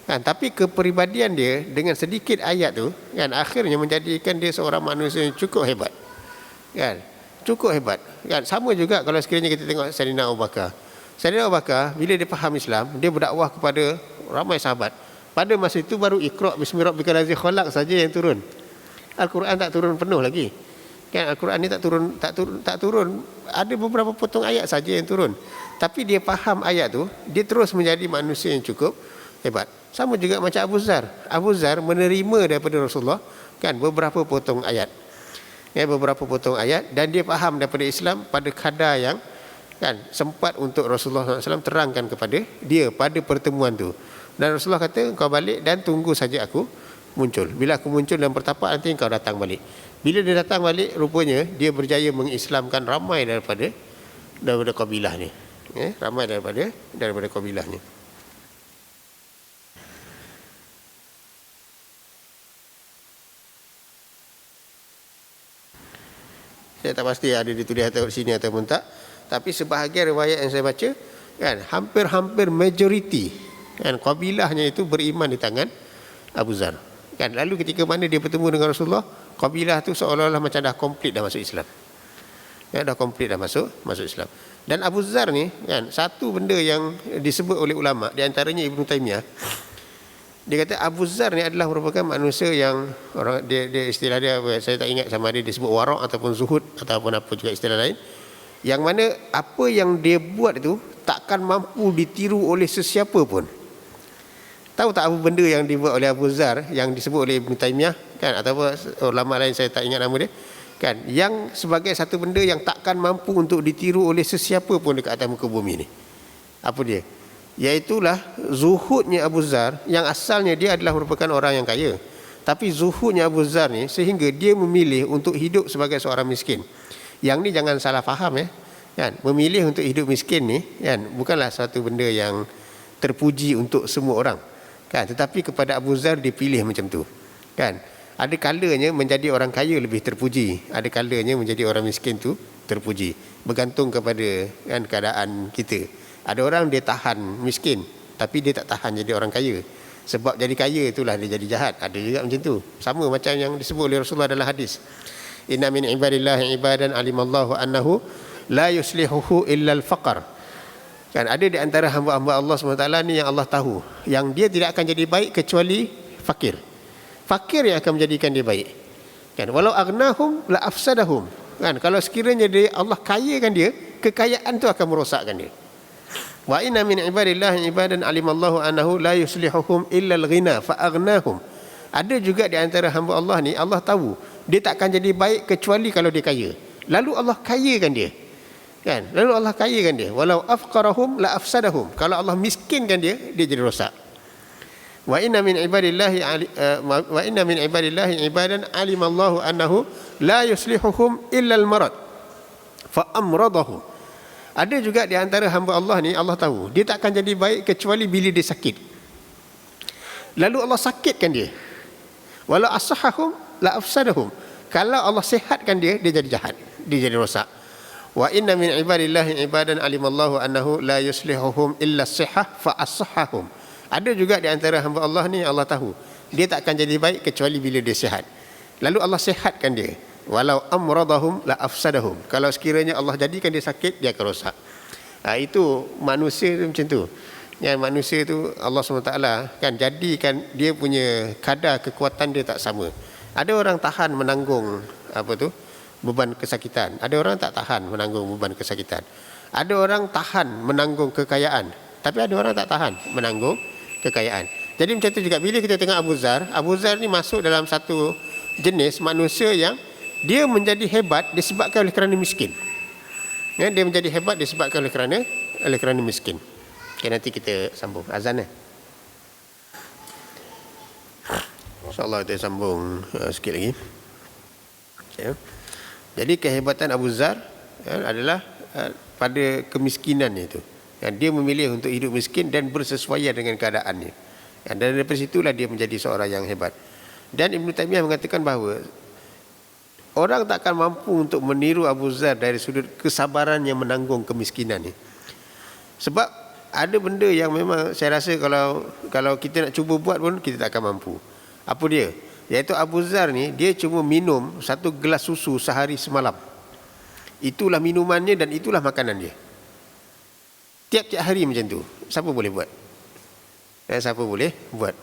Kan, tapi kepribadian dia dengan sedikit ayat tu kan akhirnya menjadikan dia seorang manusia yang cukup hebat. Kan? Cukup hebat. Kan, sama juga kalau sekiranya kita tengok Sayyidina Abu Bakar. Sayyidina Abu Bakar bila dia faham Islam, dia berdakwah kepada ramai sahabat. Pada masa itu baru Iqra bismi rabbikal ladzi khalaq saja yang turun. Al-Quran tak turun penuh lagi. Kan, Al-Quran ni tak turun. Ada beberapa potong ayat saja yang turun. Tapi dia faham ayat tu, dia terus menjadi manusia yang cukup hebat. Sama juga macam Abu Zar. Abu Zar menerima daripada Rasulullah kan beberapa potong ayat. Beberapa potong ayat, dan dia faham daripada Islam pada kadar yang kan sempat untuk Rasulullah SAW terangkan kepada dia pada pertemuan tu. Dan Rasulullah kata, kau balik dan tunggu saja aku muncul. Bila aku muncul dan bertapak, nanti kau datang balik. Bila dia datang balik, rupanya dia berjaya mengislamkan ramai daripada kabilahnya. Ramai daripada kabilahnya. Saya tak pasti ada ditulis atau sini ataupun tak. Tapi sebahagian riwayat yang saya baca kan hampir-hampir majoriti kan kabilahnya itu beriman di tangan Abu Zar. Kan, lalu ketika mana dia bertemu dengan Rasulullah, kabilah tu seolah-olah macam dah komplit dah masuk Islam. Dah komplit dah masuk Islam. Dan Abu Zar ni kan satu benda yang disebut oleh ulama, di antaranya Ibnu Taimiyah, dia kata Abu Zar ni adalah merupakan manusia yang orang dia istilah dia, saya tak ingat sama ada disebut warak ataupun zuhud ataupun apa juga istilah lain, yang mana apa yang dia buat itu takkan mampu ditiru oleh sesiapa pun. Tahu tak apa benda yang dibuat oleh Abu Zar yang disebut oleh Ibn Taymiyah kan, atau ulama lain saya tak ingat nama dia kan, yang sebagai satu benda yang takkan mampu untuk ditiru oleh sesiapa pun dekat atas muka bumi ni. Apa dia? Iaitulah zuhudnya Abu Zar, yang asalnya dia adalah merupakan orang yang kaya. Tapi zuhudnya Abu Zar ni sehingga dia memilih untuk hidup sebagai seorang miskin. Yang ni jangan salah faham kan. Memilih untuk hidup miskin ni kan bukanlah satu benda yang terpuji untuk semua orang. Kan, tetapi kepada Abu Zar dipilih macam tu. Kan? Ada kalanya menjadi orang kaya lebih terpuji, ada kalanya menjadi orang miskin tu terpuji. Bergantung kepada kan keadaan kita. Ada orang dia tahan miskin tapi dia tak tahan jadi orang kaya. Sebab jadi kaya itulah dia jadi jahat. Ada juga macam tu. Sama macam yang disebut oleh Rasulullah dalam hadis. Inna min ibadillahi ibadan alimallahu annahu la yuslihuhu illa al-faqr. Kan ada di antara hamba-hamba Allah SWT ni yang Allah tahu yang dia tidak akan jadi baik kecuali fakir. Fakir yang akan menjadikan dia baik. Kan walau aghnahum la afsadahum. Kan kalau sekiranya dia Allah kayakan dia, kekayaan tu akan merosakkan dia. Wa inna min ibadillahi ibadan alimallahu annahu la yuslihuhum illa al-ghina fa aghnahum. Ada juga di antara hamba Allah ni Allah tahu dia tak akan jadi baik kecuali kalau dia kaya. Lalu Allah kayakan dia. Kan? Lalu Allah kayakan dia. Walau afqarahum la afsadahum. Kalau Allah miskinkan dia, dia jadi rosak. Wa inna min ibadillahi ibadan alimallahu annahu la yuslihuhum illa al-marad fa amradahum. Ada juga di antara hamba Allah ni Allah tahu dia tak akan jadi baik kecuali bila dia sakit. Lalu Allah sakitkan dia. Walau asahahum la afsadahum. Kalau Allah sihatkan dia, dia jadi jahat, dia jadi rosak. Wa inna min ibadillahi ibadan alimallahu annahu la yuslihuhum illa as-sihah fa as-sahahum. Ada juga di antara hamba Allah ni Allah tahu dia tak akan jadi baik kecuali bila dia sihat. Lalu Allah sihatkan dia. Walau amradahum la afsadahum. Kalau sekiranya Allah jadikan dia sakit, dia akan rosak. Itu manusia tu macam tu. Yang manusia tu Allah SWT kan jadikan dia punya kadar kekuatan dia tak sama. Ada orang tahan menanggung beban kesakitan. Ada orang tak tahan menanggung beban kesakitan. Ada orang tahan menanggung kekayaan. Tapi ada orang tak tahan menanggung kekayaan. Jadi macam tu juga bila kita tengok Abu Zar ni masuk dalam satu jenis manusia yang dia menjadi hebat disebabkan oleh kerana miskin. Ya, dia menjadi hebat disebabkan oleh kerana miskin. Okay, nanti kita sambung azan InsyaAllah kita sambung sikit lagi. Okay. Jadi kehebatan Abu Zar adalah pada kemiskinannya itu. Dia memilih untuk hidup miskin dan bersesuaian dengan keadaannya. Dan daripada situlah dia menjadi seorang yang hebat. Dan Ibn Taymiyah mengatakan bahawa orang tak akan mampu untuk meniru Abu Zar dari sudut kesabaran yang menanggung kemiskinan ni. Sebab ada benda yang memang saya rasa kalau kita nak cuba buat pun kita tak akan mampu. Apa dia? Iaitu Abu Zar ni dia cuma minum 1 gelas susu sehari semalam. Itulah minumannya dan itulah makanan dia. Tiap-tiap hari macam tu. Siapa boleh buat? Siapa boleh buat?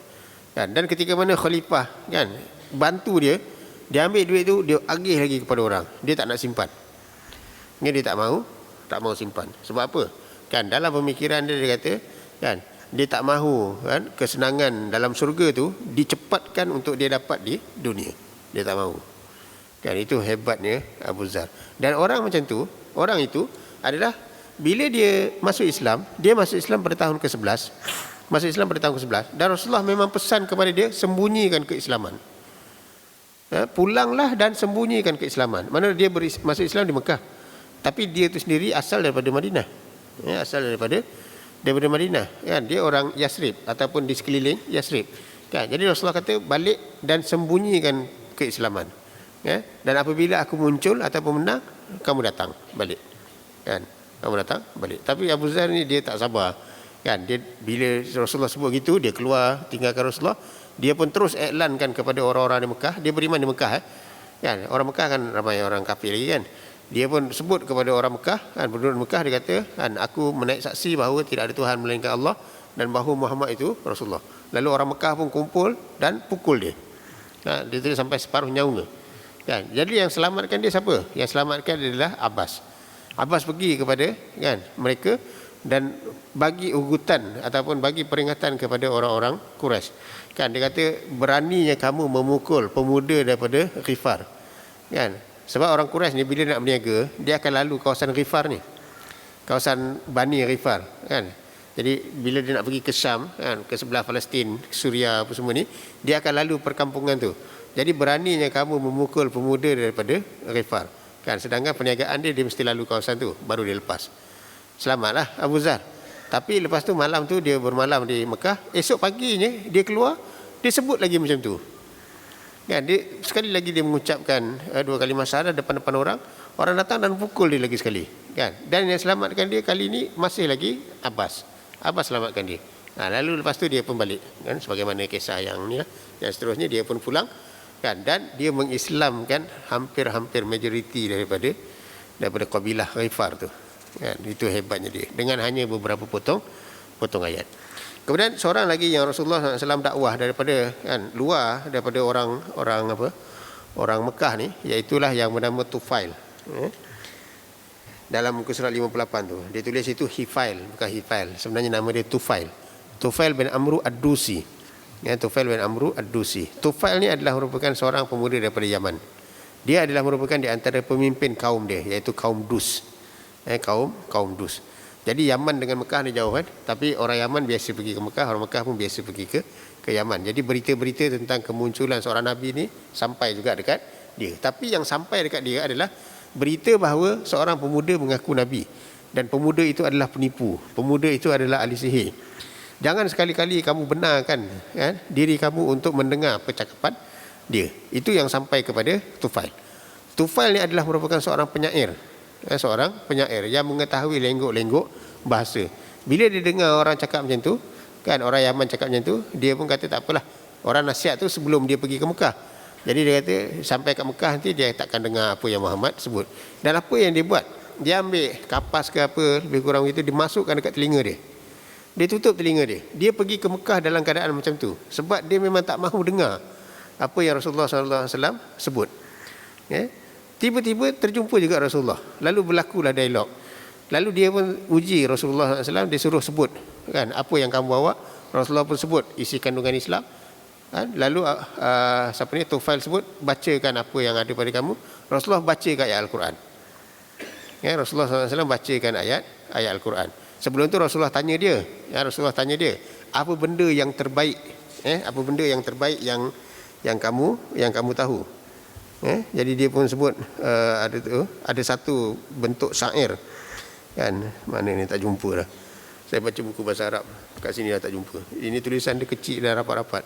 Dan ketika mana khalifah kan bantu dia ambil duit tu, dia agih lagi kepada orang. Dia tak nak simpan. Dia tak mahu simpan. Sebab apa? Kan dalam pemikiran dia kata kan dia tak mahu kan kesenangan dalam syurga tu dicepatkan untuk dia dapat di dunia. Dia tak mahu. Kan itu hebatnya Abu Zar. Dan orang macam tu, orang itu adalah bila dia masuk Islam pada tahun ke-11. Masuk Islam pada tahun ke-11 dan Rasulullah memang pesan kepada dia sembunyikan keislaman. Pulanglah dan sembunyikan keislaman. Mana dia masuk Islam di Mekah. Tapi dia itu sendiri asal daripada Madinah. Asal daripada Madinah. Kan? Dia orang Yasrib ataupun di sekeliling Yasrib. Kan? Jadi Rasulullah kata balik dan sembunyikan keislaman. Dan apabila aku muncul ataupun menang, kamu datang balik. Kan? Kamu datang balik. Tapi Abu Zar ni dia tak sabar. Kan? Dia bila Rasulullah sebut gitu, dia keluar tinggalkan Rasulullah. Dia pun terus iklankan kepada orang-orang di Mekah. Dia beriman di Mekah. Kan? Orang Mekah kan ramai orang kafir lagi kan. Dia pun sebut kepada orang Mekah, kan, penduduk Mekah, dia kata, kan, aku menaik saksi bahawa tidak ada Tuhan melainkan Allah dan bahawa Muhammad itu Rasulullah. Lalu orang Mekah pun kumpul dan pukul dia. Dia tidak sampai separuh nyawa. Kan? Jadi yang selamatkan dia siapa? Yang selamatkan dia adalah Abbas. Abbas pergi kepada kan mereka dan bagi ugutan ataupun bagi peringatan kepada orang-orang Quraisy. Kan dia kata beraninya kamu memukul pemuda daripada Ghifar. Kan? Sebab orang Quraisy ni bila nak berniaga, dia akan lalu kawasan Ghifar ni. Kawasan Bani Ghifar, kan? Jadi bila dia nak pergi ke Syam, kan, ke sebelah Palestin, Suria apa semua ni, dia akan lalu perkampungan tu. Jadi beraninya kamu memukul pemuda daripada Ghifar. Kan? Sedangkan perniagaan dia mesti lalu kawasan tu, baru dia lepas. Selamatlah Abu Zar. Tapi lepas tu malam tu dia bermalam di Mekah. Esok paginya dia keluar, dia sebut lagi macam tu. Kan, dia sekali lagi dia mengucapkan 2 kalimah syahadat depan-depan orang. Orang datang dan pukul dia lagi sekali. Kan? Dan yang selamatkan dia kali ini masih lagi Abbas. Abbas selamatkan dia. Lalu lepas tu dia pun balik. Kan? Sebagaimana kisah yang ni lah. Yang seterusnya dia pun pulang. Kan? Dan dia mengislamkan hampir-hampir majoriti daripada kabilah Ghifar tu. Kan? Itu hebatnya dia. Dengan hanya beberapa potong ayat. Kemudian seorang lagi yang Rasulullah SAW dakwah daripada luar, daripada orang Mekah ni, iaitulah yang bernama Tufail. Dalam muka surat 58 tu dia tulis itu Hifail, bukan Hifail. Sebenarnya nama dia Tufail. Tufail bin Amru Ad-Dusi. Tufail bin Amru Ad-Dusi. Tufail ni adalah merupakan seorang pemuda daripada Yaman. Dia adalah merupakan di antara pemimpin kaum dia, iaitu kaum Dus. Kaum Dus. Jadi Yaman dengan Mekah ni jauh, kan? Tapi orang Yaman biasa pergi ke Mekah, orang Mekah pun biasa pergi ke Yaman. Jadi berita-berita tentang kemunculan seorang Nabi ni sampai juga dekat dia. Tapi yang sampai dekat dia adalah berita bahawa seorang pemuda mengaku Nabi. Dan pemuda itu adalah penipu. Pemuda itu adalah ahli sihir. Jangan sekali-kali kamu benarkan diri kamu untuk mendengar percakapan dia. Itu yang sampai kepada Tufail. Tufail ni adalah merupakan seorang penyair. Seorang penyair yang mengetahui lenggok-lenggok bahasa. Bila dia dengar orang cakap macam tu, kan, orang Yaman cakap macam tu, dia pun kata tak apalah. Orang nasihat tu sebelum dia pergi ke Mekah. Jadi dia kata sampai ke Mekah nanti dia takkan dengar apa yang Muhammad sebut. Dan apa yang dia buat? Dia ambil kapas ke apa, lebih kurang itu, dimasukkan dekat telinga dia. Dia tutup telinga dia. Dia pergi ke Mekah dalam keadaan macam tu. Sebab dia memang tak mahu dengar apa yang Rasulullah SAW sebut. Tiba-tiba terjumpa juga Rasulullah. Lalu berlakulah dialog. Lalu dia pun uji Rasulullah SAW. Dia suruh sebut, kan, apa yang kamu bawa. Rasulullah pun sebut isi kandungan Islam. Lalu Tufail sebut, bacakan apa yang ada pada kamu. Rasulullah bacakan ayat Al-Quran. Rasulullah SAW bacakan ayat Al-Quran. Sebelum tu Rasulullah tanya dia. Apa benda yang terbaik? Apa benda yang terbaik yang kamu tahu? Jadi dia pun sebut ada satu bentuk syair, kan, mana ni tak jumpa dah. Saya baca buku bahasa Arab kat sini dah tak jumpa. Ini tulisan dia kecil dan rapat-rapat.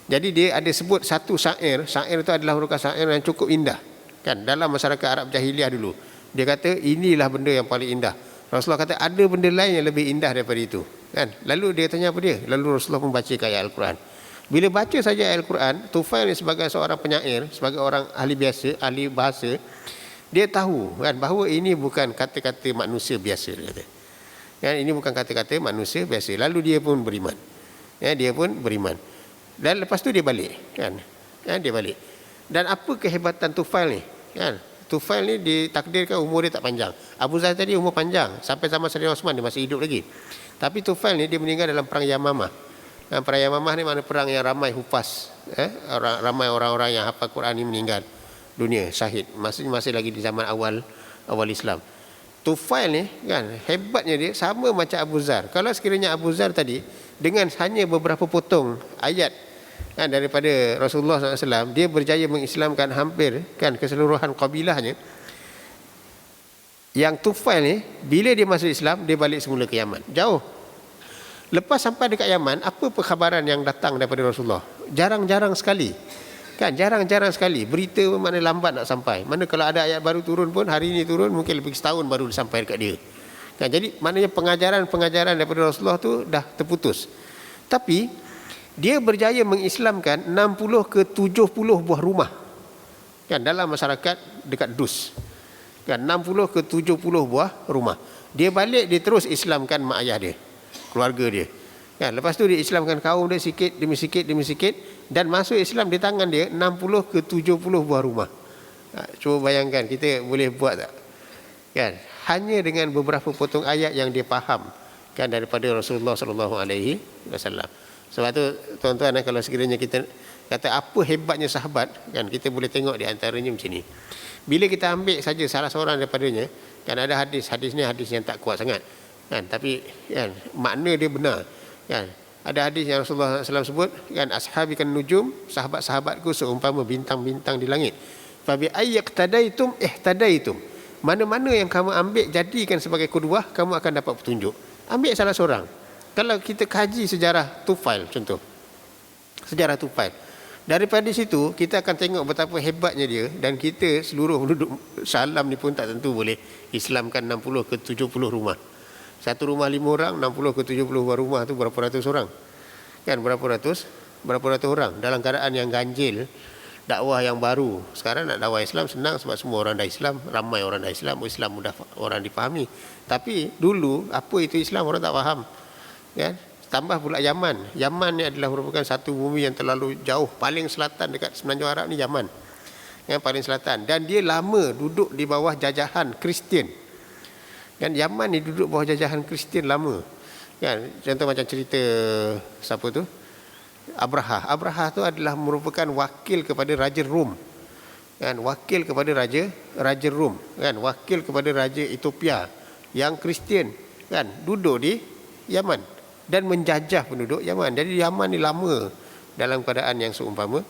Jadi dia ada sebut satu syair. Syair itu adalah merupakan syair yang cukup indah, kan, dalam masyarakat Arab jahiliah dulu. Dia kata inilah benda yang paling indah. Rasulullah kata ada benda lain yang lebih indah daripada itu, kan. Lalu dia tanya apa dia? Lalu Rasulullah pun baca ayat Al-Quran. Bila baca saja ayat Al-Quran, Tufail ni sebagai seorang penyair, sebagai orang ahli biasa, ahli bahasa, dia tahu, kan, bahawa ini bukan kata-kata manusia biasa, dia kata. Kan, ini bukan kata-kata manusia biasa. Lalu dia pun beriman. Dan lepas tu dia balik, kan. Dia balik. Dan apa kehebatan Tufail ni? Kan? Tufail ni ditakdirkan umur dia tak panjang. Abu Zar tadi umur panjang, sampai zaman Sayyidina Osman dia masih hidup lagi. Tapi Tufail ni dia meninggal dalam perang Yamamah. Perang Yamamah ni mana perang yang ramai hufaz, ramai orang-orang yang hafal Quran ni meninggal dunia, syahid. Masih lagi di zaman awal Islam. Tufail ni, kan, hebatnya dia sama macam Abu Zar. Kalau sekiranya Abu Zar tadi dengan hanya beberapa potong ayat, kan, daripada Rasulullah SAW, dia berjaya mengislamkan hampir, kan, keseluruhan kabilahnya. Yang Tufail ni bila dia masuk Islam, dia balik semula ke Yaman. Jauh. Lepas sampai dekat Yaman, apa perkhabaran yang datang daripada Rasulullah? Jarang-jarang sekali. Kan, jarang-jarang sekali. Berita mana lambat nak sampai. Mana kalau ada ayat baru turun pun, hari ini turun, mungkin lebih setahun baru sampai dekat dia. Kan, jadi maknanya pengajaran daripada Rasulullah tu dah terputus. Tapi dia berjaya mengislamkan 60 ke 70 buah rumah, kan, dalam masyarakat dekat Dus. Kan, 60 ke 70 buah rumah. Dia balik, dia terus islamkan mak ayah dia, keluarga dia. Kan, lepas tu dia islamkan kaum dia sikit demi sikit dan masuk Islam di tangan dia 60 ke 70 buah rumah. Cuba bayangkan kita boleh buat tak? Kan, hanya dengan beberapa potong ayat yang dia faham kan daripada Rasulullah sallallahu alaihi wasallam. Sebab tu tuan-tuan, kalau sekiranya kita kata apa hebatnya sahabat, kan kita boleh tengok di antaranya macam ni. Bila kita ambil saja salah seorang daripadanya, kan ada hadis ni hadis yang tak kuat sangat, kan, tapi kan makna dia benar, kan. Ada hadis yang Rasulullah SAW sebut, kan, ashabi kan nujum, sahabat-sahabatku seumpama bintang-bintang di langit. Fa bi ayyaqtadaitum ihtadaitum. Mana-mana yang kamu ambil jadikan sebagai qudwah, kamu akan dapat petunjuk. Ambil salah seorang. Kalau kita kaji sejarah Tufail contoh, sejarah Tufail, daripada situ kita akan tengok betapa hebatnya dia, dan kita seluruh penduduk Salam ni pun tak tentu boleh Islamkan 60 ke 70 rumah. Satu rumah 5 orang, 60 ke 70 rumah tu berapa ratus orang, kan, berapa ratus orang dalam keadaan yang ganjil. Dakwah yang baru. Sekarang nak dakwah Islam senang sebab semua orang dah Islam, ramai orang dah Islam, Islam mudah orang dipahami. Tapi dulu apa itu Islam orang tak faham, kan. Tambah pula Yaman. Yaman ni adalah merupakan satu bumi yang terlalu jauh, paling selatan dekat Semenanjung Arab ni Yaman, yang paling selatan, dan dia lama duduk di bawah jajahan Kristian, kan. Yaman ni duduk bawah jajahan Kristian lama, kan. Contoh macam cerita siapa tu, Abraha tu adalah merupakan wakil kepada Raja Rom, kan, wakil kepada Raja Rom, kan, wakil kepada Raja Ethiopia yang Kristian, kan, duduk di Yaman dan menjajah penduduk Yaman. Jadi Yaman ni lama dalam keadaan yang seumpama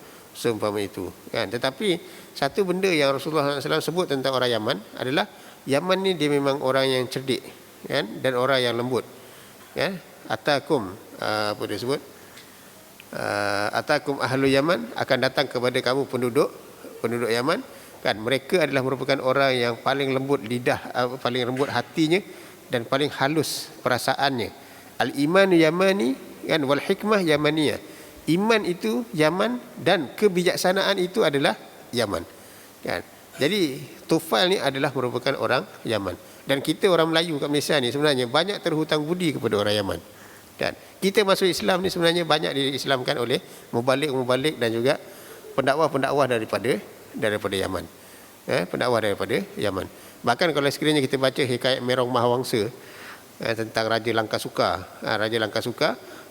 itu, kan. Tetapi satu benda yang Rasulullah SAW sebut tentang orang Yaman adalah Yaman ni dia memang orang yang cerdik, kan, dan orang yang lembut, kan. Atakum apa dia sebut, atakum ahlu Yaman, akan datang kepada kamu penduduk Yaman, kan. Mereka adalah merupakan orang yang paling lembut lidah, paling lembut hatinya, dan paling halus perasaannya. Al-imanu yamani, kan, wal hikmah yamaniyah. Iman itu Yaman dan kebijaksanaan itu adalah Yaman, kan. Jadi Tufail ni adalah merupakan orang Yaman, dan kita orang Melayu kat Malaysia ni sebenarnya banyak terhutang budi kepada orang Yaman, kan. Kita masuk Islam ni sebenarnya banyak diislamkan oleh mubalik dan juga pendakwah daripada Yaman, pendakwah daripada Yaman. Bahkan kalau sekiranya kita baca hikayat Merong Mahawangsa tentang Raja Langkasuka,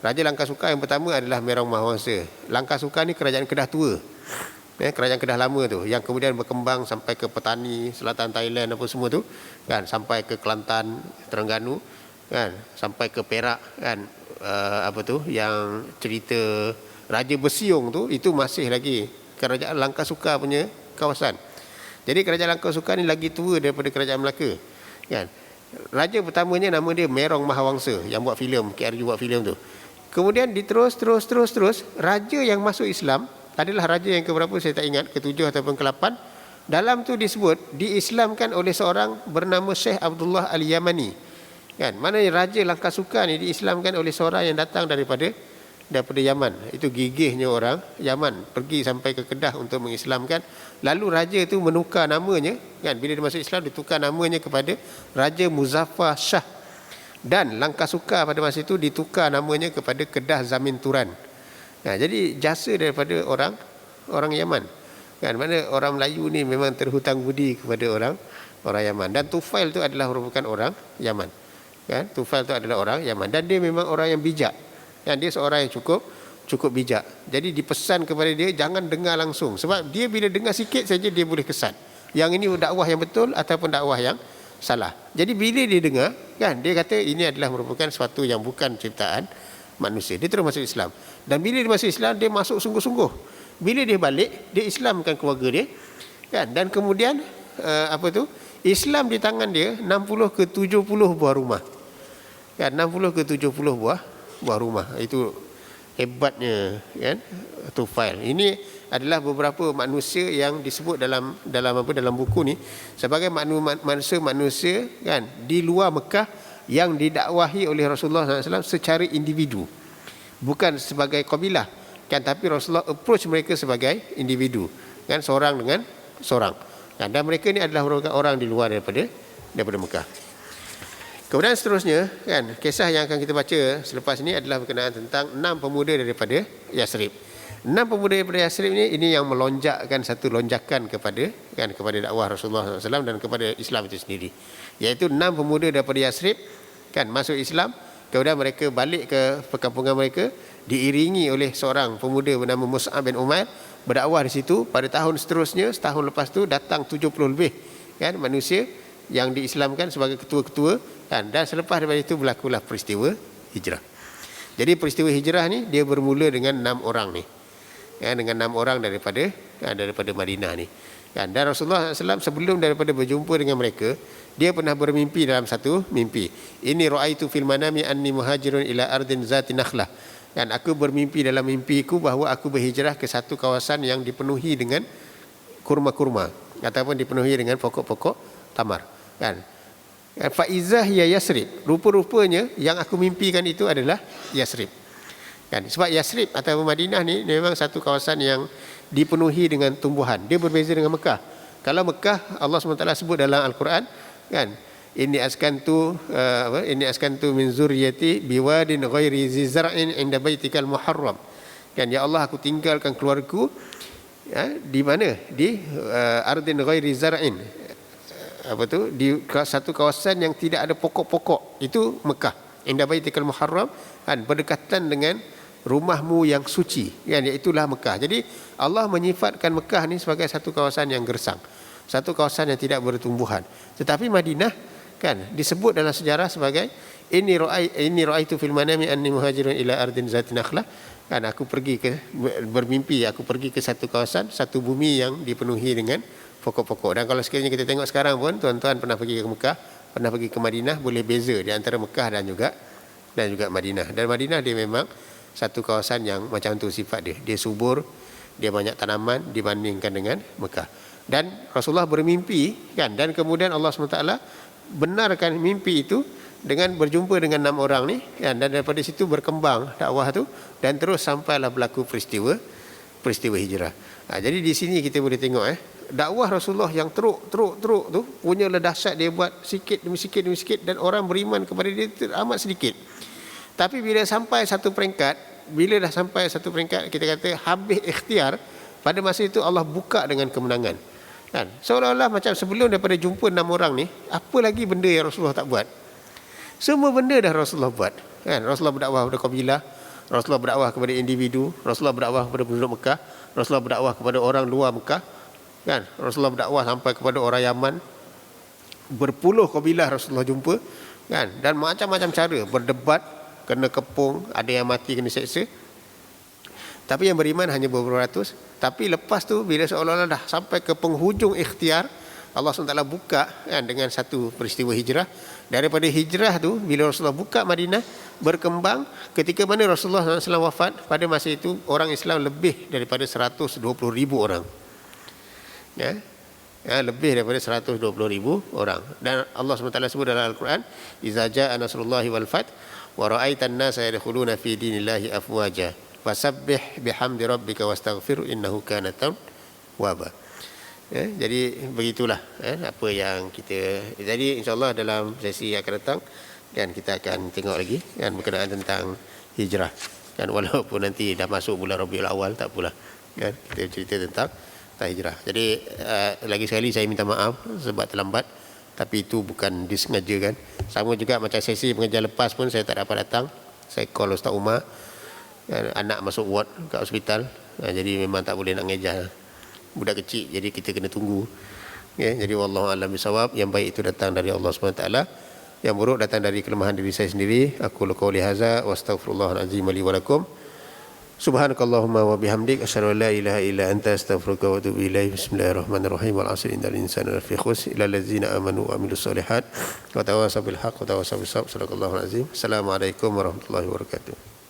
Raja Langkasuka yang pertama adalah Merong Mahawangsa. Langkasuka ni kerajaan Kedah tua, kerajaan Kedah lama tu, yang kemudian berkembang sampai ke Petani, selatan Thailand apa semua tu, kan, sampai ke Kelantan, Terengganu, kan, sampai ke Perak, kan. Apa tu yang cerita Raja Besiung tu, itu masih lagi kerajaan Langkasuka punya kawasan. Jadi kerajaan Langkasuka ni lagi tua daripada kerajaan Melaka, kan. Raja pertamanya nama dia Merong Mahawangsa, yang buat filem, KRU buat filem tu. Kemudian diterus raja yang masuk Islam adalah raja yang keberapa saya tak ingat, ke-7 ataupun ke-8. Dalam tu disebut diislamkan oleh seorang bernama Syekh Abdullah Al-Yamani, kan. Maknanya Raja Langkasuka ni diislamkan oleh seorang yang datang daripada Yaman. Itu gigihnya orang Yaman, pergi sampai ke Kedah untuk mengislamkan. Lalu raja itu menukar namanya, kan, bila dia masuk Islam ditukar namanya kepada Raja Muzaffar Shah, dan Langkasuka pada masa itu ditukar namanya kepada Kedah Zamin Turan. Nah, jadi jasa daripada orang Yaman, kan. Mana orang Melayu ni memang terhutang budi kepada orang Yaman. Dan Tufail tu adalah merupakan orang Yaman, kan. Tufail tu adalah orang Yaman, dan dia memang orang yang bijak, kan. Dia seorang yang cukup bijak. Jadi dipesan kepada dia jangan dengar langsung, sebab dia bila dengar sikit saja dia boleh kesan yang ini dakwah yang betul ataupun dakwah yang salah. Jadi bila dia dengar, kan, dia kata ini adalah merupakan sesuatu yang bukan ciptaan manusia. Dia terus masuk Islam, dan bila dia masuk Islam dia masuk sungguh-sungguh. Bila dia balik, dia Islamkan keluarga dia, kan, dan kemudian Islam di tangan dia 60 ke 70 buah rumah, kan, 60 ke 70 buah rumah. Itu hebatnya, kan, Tufail. Ini adalah beberapa manusia yang disebut dalam buku ni sebagai manusia, kan, di luar Mekah yang didakwahi oleh Rasulullah SAW secara individu, bukan sebagai kabilah, kan, tapi Rasulullah approach mereka sebagai individu, kan, seorang dengan seorang, kan, dan mereka ni adalah orang di luar daripada Mekah. Kemudian seterusnya, kan, kisah yang akan kita baca selepas ini adalah berkenaan tentang 6 pemuda daripada Yasrib. 6 pemuda daripada Yasrib ini yang melonjakkan satu lonjakan kepada dakwah Rasulullah SAW dan kepada Islam itu sendiri. Iaitu 6 pemuda daripada Yasrib masuk Islam, kemudian mereka balik ke perkampungan mereka diiringi oleh seorang pemuda bernama Mus'ab bin Umair berdakwah di situ. Pada tahun seterusnya, setahun lepas tu datang 70 lebih manusia yang diislamkan sebagai ketua-ketua dan selepas daripada itu berlakulah peristiwa hijrah. Jadi peristiwa hijrah ni dia bermula dengan 6 orang ni. Dengan 6 orang daripada Madinah ni. Dan Rasulullah SAW sebelum daripada berjumpa dengan mereka, dia pernah bermimpi dalam satu mimpi. Ini ra'aitu fil manami anni muhajirun ila ardin zati nakhlah. Dan aku bermimpi dalam mimpiku bahawa aku berhijrah ke satu kawasan yang dipenuhi dengan kurma-kurma ataupun dipenuhi dengan pokok-pokok tamar. Fa izah ya Yasrib. Rupa-rupanya yang aku mimpikan itu adalah Yasrib. Sebab Yasrib atau Madinah ni memang satu kawasan yang dipenuhi dengan tumbuhan. Dia berbeza dengan Mekah. Kalau Mekah Allah SWT sebut dalam Al-Quran inni askantu min zurriyati biwadin ghairi zi zar'in inda baitikal muharram. Ya Allah, aku tinggalkan keluargaku di mana? Di ardin ghairi zar'in. Di satu kawasan yang tidak ada pokok-pokok. Itu Mekah. Inda baitikal muharram, berdekatan dengan rumahmu yang suci, iaitulah Mekah. Jadi Allah menyifatkan Mekah ni sebagai satu kawasan yang gersang, satu kawasan yang tidak bertumbuhan. Tetapi Madinah disebut dalam sejarah sebagai inni ra'aitu fil manami anni muhajirun ila ardin zati nakhlah. Aku pergi bermimpi aku pergi ke satu kawasan, satu bumi yang dipenuhi dengan pokok-pokok. Dan kalau sekiranya kita tengok sekarang pun, tuan-tuan pernah pergi ke Mekah, pernah pergi ke Madinah, boleh beza di antara Mekah dan juga Madinah. Dan Madinah dia memang satu kawasan yang macam tu sifat dia. Dia subur, dia banyak tanaman dibandingkan dengan Mekah. Dan Rasulullah bermimpi dan kemudian Allah SWT benarkan mimpi itu dengan berjumpa dengan 6 orang ni dan daripada situ berkembang dakwah tu dan terus sampailah berlaku peristiwa hijrah. Jadi di sini kita boleh tengok dakwah Rasulullah yang teruk tu punya dahsyat. Dia buat sikit demi sikit dan orang beriman kepada dia amat sedikit. Tapi bila dah sampai satu peringkat kita kata habis ikhtiar, pada masa itu Allah buka dengan kemenangan. Seolah-olah macam sebelum daripada jumpa 6 orang ni, apa lagi benda yang Rasulullah tak buat? Semua benda dah Rasulullah buat. Rasulullah berdakwah kepada kabilah, Rasulullah berdakwah kepada individu, Rasulullah berdakwah kepada penduduk Mekah, Rasulullah berdakwah kepada orang luar Mekah, Rasulullah berdakwah sampai kepada orang Yaman. Berpuluh kabilah Rasulullah jumpa, dan macam-macam cara berdebat, kena kepung, ada yang mati kena seksa. Tapi yang beriman hanya beberapa ratus. Tapi lepas tu bila seolah-olah dah sampai ke penghujung ikhtiar, Allah SWT buka dengan satu peristiwa hijrah. Daripada hijrah tu, bila Rasulullah buka Madinah, berkembang. Ketika mana Rasulullah SAW wafat, pada masa itu orang Islam lebih daripada 120,000 orang. Lebih daripada 120,000 orang. Dan Allah SWT sebut dalam Al-Quran, iza ja'a nasrullahi wal fath wa ra'aitan nasa yadkhuluna fi dinillahi afwaja fasabbih bihamdi rabbika wastaghfir innahu kana tawwaba. Jadi begitulah apa yang kita, jadi insyaAllah dalam sesi yang akan datang kita akan tengok lagi berkenaan tentang hijrah. Walaupun nanti dah masuk bulan Rabiul Awal, tak apalah, kita cerita tentang hijrah. Jadi lagi sekali saya minta maaf sebab terlambat, tapi itu bukan disengaja Sama juga macam sesi pengajian lepas pun saya tak dapat datang. Saya call Ustaz Umar, anak masuk ward kat hospital, jadi memang tak boleh nak mengajar budak kecil, jadi kita kena tunggu. Jadi wallahu a'lam bisawab. Yang baik itu datang dari Allah SWT, yang buruk datang dari kelemahan diri saya sendiri. Aku qouli hadza wa astaghfirullahal azim li wa lakum. Subhanakallahumma wa bihamdik asyhadu an la ilaha illa anta astaghfiruka wa atubu ilaik. Bismillahirrahmanirrahim. Wal 'asri innal insana lafi khusr illa allazina amanu wa amilus solihat wa tawassaw bil haqq wa tawassaw bis sabr. Sadaqallahul azim. Assalamualaikum warahmatullahi wabarakatuh.